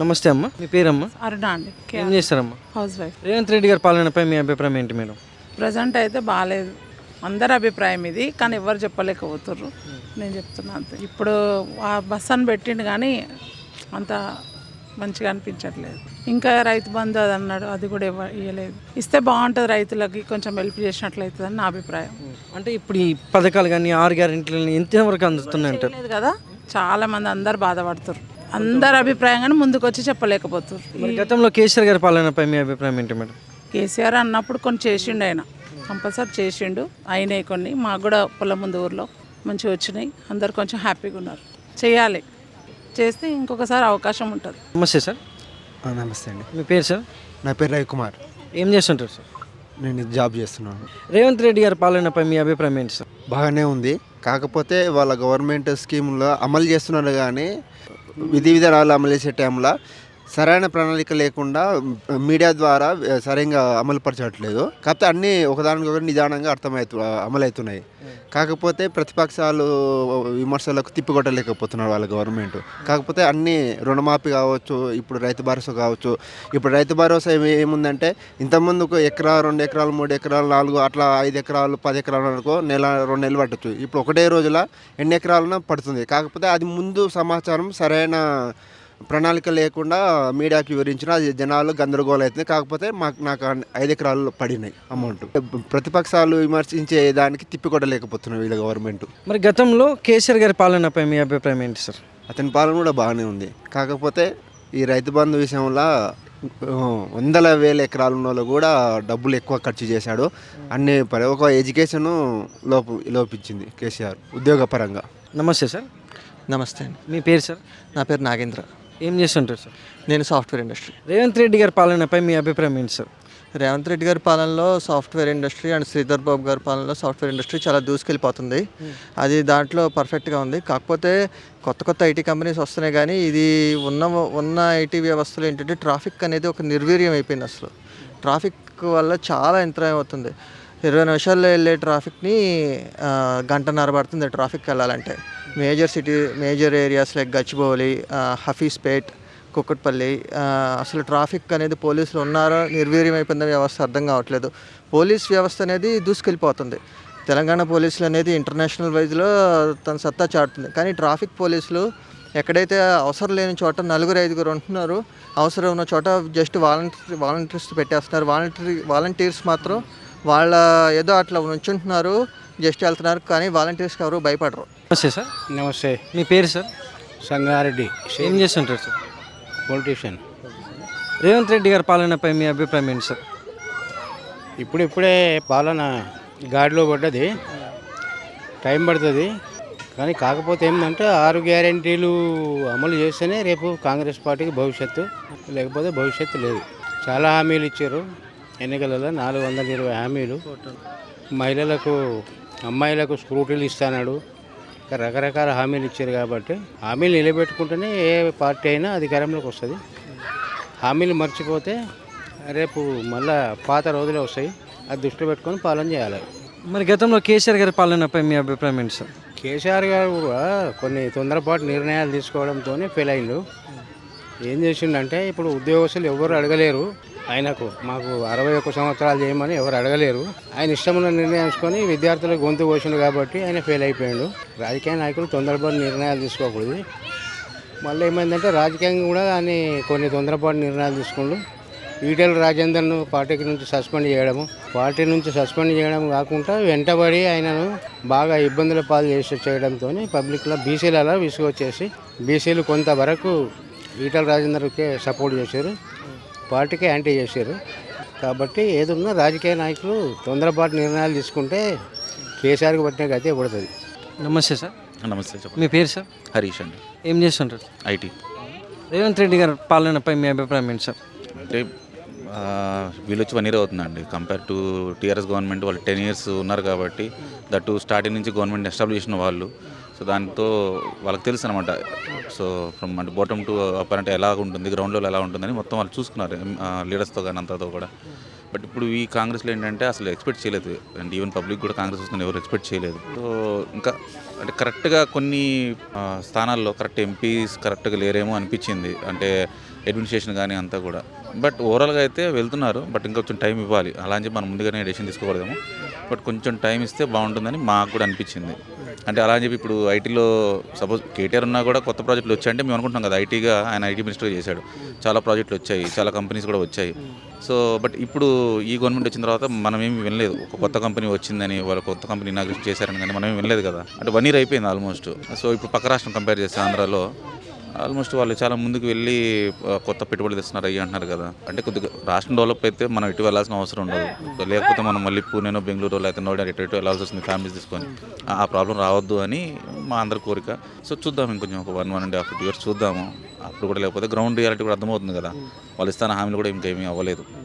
నమస్తే అమ్మ, మీ పేరమ్మా? అరుణ అండి. ఏం చేస్తారమ్మా? House wife. రేవంత్ రెడ్డి గారి పాలనపై మీ అభిప్రాయం ఏంటి మేడం? ప్రజెంట్ అయితే బాగాలేదు, అందరి అభిప్రాయం ఇది, కానీ ఎవరు చెప్పలేకపోతుర్రు. నేను చెప్తున్నా అంతే. ఇప్పుడు ఆ బస్ అని పెట్టిండు కానీ అంత మంచిగా అనిపించట్లేదు. ఇంకా రైతు బంధు అది అన్నాడు, అది కూడా ఇవ్వలేదు. ఇస్తే బాగుంటుంది, రైతులకి కొంచెం హెల్ప్ చేసినట్లయితుందని నా అభిప్రాయం. అంటే ఇప్పుడు ఈ పథకాలు కానీ 6 గ్యారెంటీలని ఎంతవరకు అందుతున్నాయి అంటారు? లేదు కదా, చాలా మంది అందరు బాధపడుతున్నారు. అందరి అభిప్రాయం కానీ ముందుకు వచ్చి చెప్పలేకపోతున్నారు. మరి గతంలో కేసీఆర్ గారి పాలనపై మీ అభిప్రాయం ఏంటి మేడం? కేసీఆర్ అన్నప్పుడు కొన్ని చేసిండు, ఆయన కంపల్సరీ చేసిండు. అయినాయి కొన్ని, మాకు కూడా పొలం ముందు ఊర్లో మంచిగా వచ్చినాయి. అందరు కొంచెం హ్యాపీగా ఉన్నారు. చేయాలి, చేస్తే ఇంకొకసారి అవకాశం ఉంటుంది. నమస్తే సార్. నమస్తే అండి. మీ పేరు సార్? నా పేరు రవికుమార్. ఏం చేస్తుంటారు సార్? నేను జాబ్ చేస్తున్నాను. రేవంత్ రెడ్డి గారి పాలనపై మీ అభిప్రాయం ఏంటి సార్? బాగానే ఉంది, కాకపోతే వాళ్ళ గవర్నమెంట్ స్కీములు అమలు చేస్తున్నారు కానీ విధి విధానాలు అమలు చేసే టైంలో సరైన ప్రణాళిక లేకుండా మీడియా ద్వారా సరిగ్గా అమలుపరచట్లేదు. కాకపోతే అన్నీ ఒకదానికొకటి నిదానంగా అమలవుతున్నాయి. కాకపోతే ప్రతిపక్షాలు విమర్శలకు తిప్పికొట్టలేకపోతున్నారు వాళ్ళ గవర్నమెంట్. కాకపోతే అన్నీ రుణమాఫీ కావచ్చు, ఇప్పుడు రైతు భరోసా కావచ్చు. ఇప్పుడు రైతు భరోసా ఏముందంటే ఇంతకుముందుకు ఎకరా 2 ఎకరాలు 3 ఎకరాలు 4 అట్లా 5 ఎకరాలు 10 ఎకరాలు అనుకో నెల 2 నెలలు పట్టచ్చు. ఇప్పుడు ఒకటే రోజుల ఎన్ని ఎకరాలన పడుతుంది. కాకపోతే అది ముందు సమాచారం సరైన ప్రణాళిక లేకుండా మీడియాకి వివరించిన అది జనాలు గందరగోళం అవుతుంది. కాకపోతే నాకు 5 ఎకరాలు పడినాయి అమౌంట్. ప్రతిపక్షాలు విమర్శించే దానికి తిప్పికొట్టలేకపోతున్నారు వీళ్ళ గవర్నమెంట్. మరి గతంలో కేసీఆర్ గారి పాలనపై మీ అభిప్రాయం ఏంటి సార్? అతని పాలన కూడా బాగానే ఉంది. కాకపోతే ఈ రైతు బంధు విషయంలో 100,000 ఎకరాలు ఉన్న వాళ్ళు కూడా డబ్బులు ఎక్కువ ఖర్చు చేశాడు. అన్ని ఒక ఎడ్యుకేషన్ లోపించింది కేసీఆర్ ఉద్యోగపరంగా. నమస్తే సార్. నమస్తే అండి. మీ పేరు సార్? నా పేరు నాగేంద్ర. ఏం చేస్తుంటారు సార్? నేను సాఫ్ట్వేర్ ఇండస్ట్రీ. రేవంత్ రెడ్డి గారి పాలనపై మీ అభిప్రాయం ఏంటి సార్? రేవంత్ రెడ్డి గారి పాలనలో software industry and Sridhar Babu గారి పాలనలో సాఫ్ట్వేర్ ఇండస్ట్రీ చాలా దూసుకెళ్ళిపోతుంది. అది దాంట్లో పర్ఫెక్ట్గా ఉంది. కాకపోతే కొత్త ఐటీ కంపెనీస్ వస్తున్నాయి కానీ ఇది ఉన్న ఐటీ వ్యవస్థలో ఏంటంటే ట్రాఫిక్ అనేది ఒక నిర్వీర్యం అయిపోయింది. అసలు ట్రాఫిక్ వల్ల చాలా యంత్రం అవుతుంది. 20 నిమిషాల్లో వెళ్ళే ట్రాఫిక్ని గంటన్నర పడుతుంది ట్రాఫిక్ వెళ్ళాలంటే. Major areas like Gachibowli, Hafeezpet, Kukatpally అసలు ట్రాఫిక్ అనేది పోలీసులు ఉన్నారో నిర్వీర్యం అయిపోయిన వ్యవస్థ అర్థం కావట్లేదు. పోలీస్ వ్యవస్థ అనేది దూసుకెళ్ళిపోతుంది. తెలంగాణ పోలీసులు అనేది ఇంటర్నేషనల్ వైజ్లో తన సత్తా చాటుతుంది. కానీ ట్రాఫిక్ పోలీసులు ఎక్కడైతే అవసరం లేని చోట 4-5 ఉంటున్నారు, అవసరం ఉన్న చోట జస్ట్ వాలంటీర్స్ పెట్టేస్తున్నారు. వాలంటీర్స్ మాత్రం వాళ్ళ ఏదో అట్లా నుంచుంటున్నారు, జస్ట్ వెళ్తున్నారు, కానీ వాలంటీర్స్కి ఎవరు భయపడరు. నమస్తే సార్. నమస్తే. మీ పేరు సార్? సంగారెడ్డి. ఏం చేస్తుంటారు సార్? పొలిటీషియన్. రేవంత్ రెడ్డి గారి పాలనపై మీ అభిప్రాయం ఏంటి సార్? ఇప్పుడే పాలన గాడిలో పడ్డది, టైం పడుతుంది. కానీ కాకపోతే ఏంటంటే 6 గ్యారెంటీలు అమలు చేస్తేనే రేపు కాంగ్రెస్ పార్టీకి భవిష్యత్తు, లేకపోతే భవిష్యత్తు లేదు. చాలా హామీలు ఇచ్చారు ఎన్నికలలో, 420 హామీలు. మహిళలకు, అమ్మాయిలకు స్కూటీలు ఇస్తాడు, రకరకాల హామీలు ఇచ్చారు. కాబట్టి హామీలు నిలబెట్టుకుంటేనే ఏ పార్టీ అయినా అధికారంలోకి వస్తుంది. హామీలు మర్చిపోతే రేపు మళ్ళా పాత రోజులే వస్తాయి. అది దృష్టిలో పెట్టుకొని పాలన చేయాలి. మరి గతంలో కేసీఆర్ గారి పాలనపై మీ అభిప్రాయం ఏంటి సార్? కేసీఆర్ గారు కూడా కొన్ని తొందరపాటు నిర్ణయాలు తీసుకోవడంతో ఫెయిల్ అయిండు. ఏం చేసిండంటే ఇప్పుడు ఉద్యోగస్తులు ఎవరు అడగలేరు ఆయనకు, మాకు 61 సంవత్సరాలు చేయమని ఎవరు అడగలేరు. ఆయన ఇష్టమైన నిర్ణయించుకొని విద్యార్థులకు గొంతు కోసిండు కాబట్టి ఆయన ఫెయిల్ అయిపోయాడు. రాజకీయ నాయకులు తొందరపాటు నిర్ణయాలు తీసుకోకూడదు. మళ్ళీ ఏమైందంటే రాజకీయంగా కూడా ఆయన కొన్ని తొందరపాటు నిర్ణయాలు తీసుకుంటూ ఈటెల రాజేందర్ను పార్టీ నుంచి సస్పెండ్ చేయడం కాకుండా వెంటబడి ఆయనను బాగా ఇబ్బందుల పాలు చేయడంతో పబ్లిక్లో బీసీలలో విసుగొచ్చేసి బీసీలు కొంతవరకు ఈటెల రాజేందర్కే సపోర్ట్ చేశారు, పార్టీకే యాంటీ చేశారు. కాబట్టి ఏదున్నా రాజకీయ నాయకులు తొందరపాటు నిర్ణయాలు తీసుకుంటే కేసీఆర్కి పట్టిన గతే పడుతుంది. నమస్తే సార్. నమస్తే. మీ పేరు సార్? హరీష్ అండి. ఏం చేస్తుంటారు? ఐటీ. రేవంత్ రెడ్డి గారి పాలనపై మీ అభిప్రాయం ఏంటి సార్? అంటే వీళ్ళు వచ్చి 1 year అవుతుందండి. కంపేర్ టు టీఆర్ఎస్ గవర్నమెంట్ వాళ్ళు 10 years ఉన్నారు కాబట్టి, దట్టు స్టార్టింగ్ నుంచి గవర్నమెంట్ ఎస్టాబ్లిష్ చేసిన వాళ్ళు. సో దాంతో వాళ్ళకి తెలుసు అనమాట. సో ఫ్రమ్ అంటే బాటమ్ టు అప్పర్ అంటే ఎలా ఉంటుంది, గ్రౌండ్ లెవెల్ ఎలా ఉంటుందని మొత్తం వాళ్ళు చూసుకున్నారు లీడర్స్తో కానీ అంతతో కూడా. బట్ ఇప్పుడు ఈ కాంగ్రెస్లో ఏంటంటే అసలు ఎక్స్పెక్ట్ చేయలేదు, అండ్ ఈవెన్ పబ్లిక్ కూడా కాంగ్రెస్ వస్తుంది ఎవరు ఎక్స్పెక్ట్ చేయలేదు. సో ఇంకా అంటే కరెక్ట్గా కొన్ని స్థానాల్లో కరెక్ట్ ఎంపీస్ కరెక్ట్గా లేరేమో అనిపించింది. అంటే అడ్మినిస్ట్రేషన్ కానీ అంతా కూడా. బట్ ఓవరాల్గా అయితే వెళ్తున్నారు. బట్ ఇంకొంచెం టైం ఇవ్వాలి. అలా అని చెప్పి మనం ముందుగానే డెసిషన్ తీసుకోకూడదేమో. బట్ కొంచెం టైం ఇస్తే బాగుంటుందని మాకు కూడా అనిపించింది. అంటే అలా అని చెప్పి ఇప్పుడు ఐటీలో సపోజ్ కేటీఆర్ ఉన్నా కూడా కొత్త ప్రాజెక్టులు వచ్చాయంటే మేము అనుకుంటున్నాం కదా, ఐటీగా ఆయన ఐటీ మినిస్టర్గా చేశాడు, చాలా ప్రాజెక్టులు వచ్చాయి, చాలా కంపెనీస్ కూడా వచ్చాయి. సో బట్ ఇప్పుడు ఈ గవర్నమెంట్ వచ్చిన తర్వాత మనం ఏమి వినలేదు ఒక కొత్త కంపెనీ వచ్చిందని, వాళ్ళు కొత్త కంపెనీ ఇనాగ్రేషన్ చేశారని, కానీ మనం ఏమి వినలేదు కదా. అంటే 1 year అయిపోయింది ఆల్మోస్ట్. సో ఇప్పుడు పక్క రాష్ట్రం కంపేర్ చేస్తే ఆంధ్రాలో ఆల్మోస్ట్ వాళ్ళు చాలా ముందుకు వెళ్ళి కొత్త పెట్టుబడులు తెస్తున్నారు అయ్యి అంటున్నారు కదా. అంటే కొద్దిగా రాష్ట్రం డెవలప్ అయితే మనం ఇటు వెళ్ళాల్సిన అవసరం ఉండదు. లేకపోతే మనం మళ్ళీ పూణేనో బెంగళూరు లేకపోతే నోయిడా ఇటు వెళ్ళాల్సి వస్తుంది ఫ్యామిలీస్ తీసుకొని. ఆ ప్రాబ్లం రావద్దు అని మా అందరి కోరిక. సో చూద్దాం, ఇంకొంచెం ఒక 1.5 years చూద్దాము. అప్పుడు కూడా లేకపోతే గ్రౌండ్ రియాలిటీ కూడా అర్థమవుతుంది కదా, వాళ్ళు ఇస్తున్న హామీలు కూడా ఇంకేమీ అవ్వలేదు.